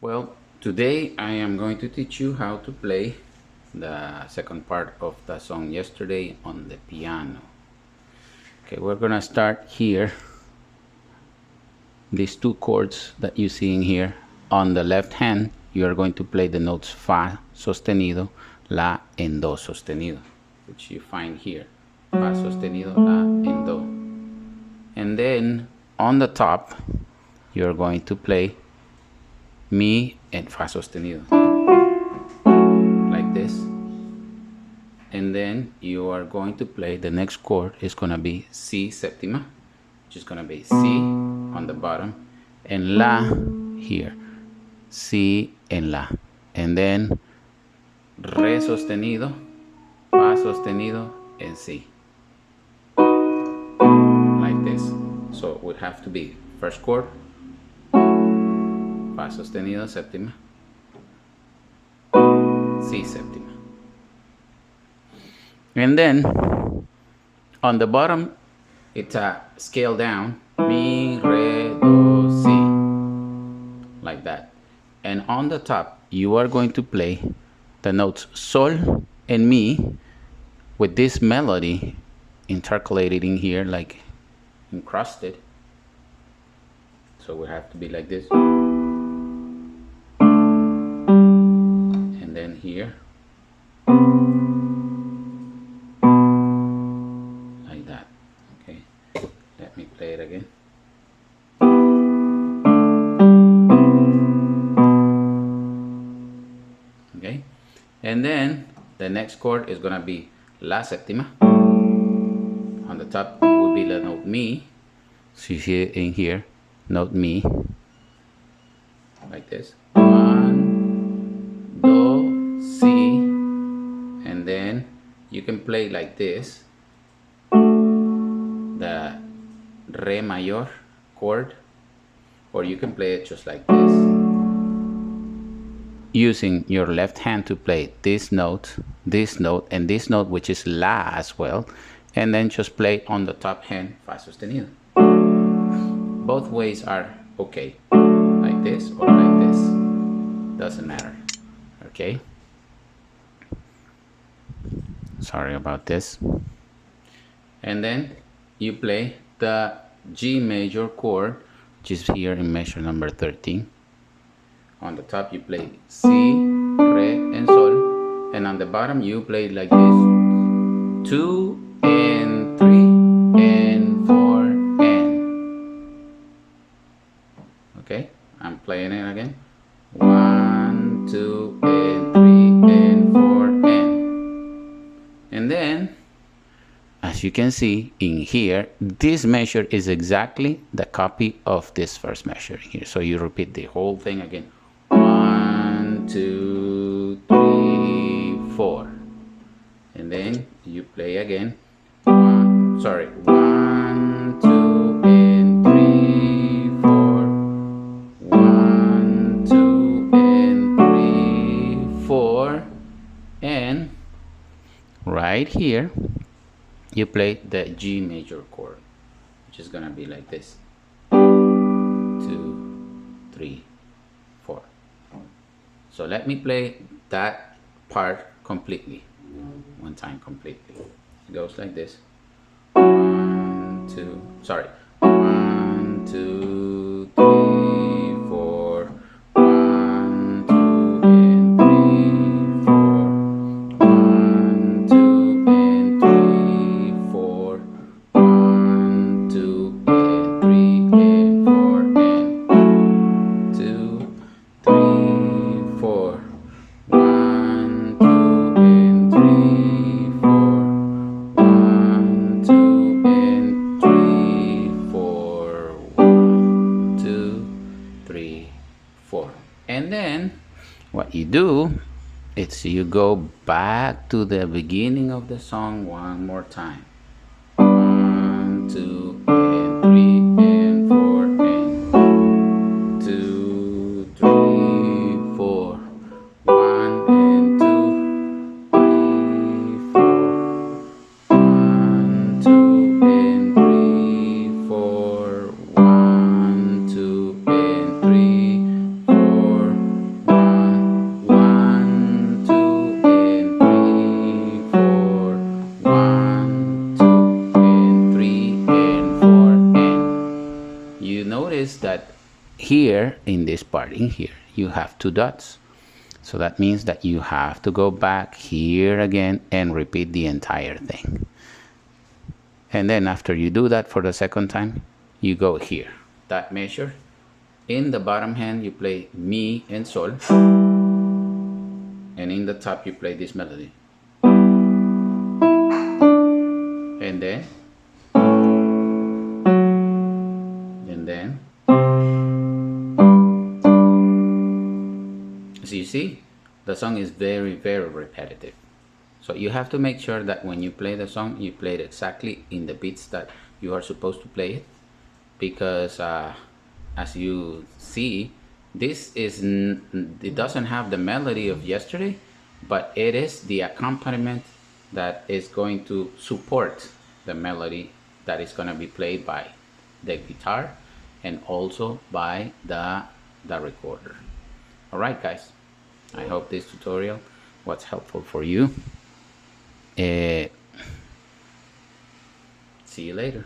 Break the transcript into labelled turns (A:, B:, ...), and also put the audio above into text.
A: Well, today I am going to teach you how to play the second part of the song yesterday on the piano. Okay, we're gonna start here. These two chords that you see in here. On the left hand, you are going to play the notes Fa sostenido, La, and Do sostenido, which you find here. Fa sostenido, La, and Do. And then on the top, you're going to play Mi and Fa sostenido, like this. And then you are going to play the next chord is going to be C séptima, which is going to be C on the bottom, and La here, C and La, and then Re sostenido, Fa sostenido, and C, like this. So it would have to be first chord, Fa sostenido séptima, C séptima. And then on the bottom, it's a scale down, Mi, Re, Do, Si, like that. And on the top, you are going to play the notes Sol and Mi with this melody intercalated in here, like encrusted. So we have to be like this. And then here. Like that. Okay. Let me play it again. Okay. And then the next chord is gonna be La séptima. On the top will be the note Mi. So you see it in here, note Mi, like this. One, Do, Si, and then you can play like this, the Re major chord, or you can play it just like this, using your left hand to play this note, and this note, which is La as well, and then just play on the top hand Fa sostenido. Both ways are okay, like this or like this, doesn't matter. Okay, sorry about this. And then you play the G major chord, which is here in measure number 13. On the top you play Si, Re, and Sol, and on the bottom you play like this, 2 and 3 and 4 and. Okay, I'm playing it again. 1, 2 and 3 and 4 and then, as you can see in here, this measure is exactly the copy of this first measure here. So you repeat the whole thing again. 1, 2, 3, 4. And then you play again. 1, 2, and 3, 4. 1, 2, and 3, 4. And right here, you play the G major chord, which is gonna be like this. 2, 3, 4. So let me play that part completely. One time completely. It goes like this. 1, 2, 3, 4. 1, 2, and 3, 4. 1, 2, and 3, 4. 1, 2, and 3, and 4, and 2, 3, 4. 1, 2, and 3, 4. 1, 2, and 3, 4. 1, 2, 3, 4. And then what you do is you go back to the beginning of the song one more time. 1, 2, and 3, and 4, and 2, 3, 4. 1 and 2, 3, 4. 1, 2, and 3, 4. 1, 2, and 3, 4. here in this part in here you have two dots, so that means that you have to go back here again and repeat the entire thing. And then after you do that for the second time, you go here, that measure. In the bottom hand you play mi and sol, and in the top you play this melody. And then as you see, the song is very, very repetitive. So you have to make sure that when you play the song, you play it exactly in the beats that you are supposed to play it, because as you see, this is it doesn't have the melody of yesterday, but it is the accompaniment that is going to support the melody that is going to be played by the guitar and also by the recorder. All right, guys, I hope this tutorial was helpful for you. See you later.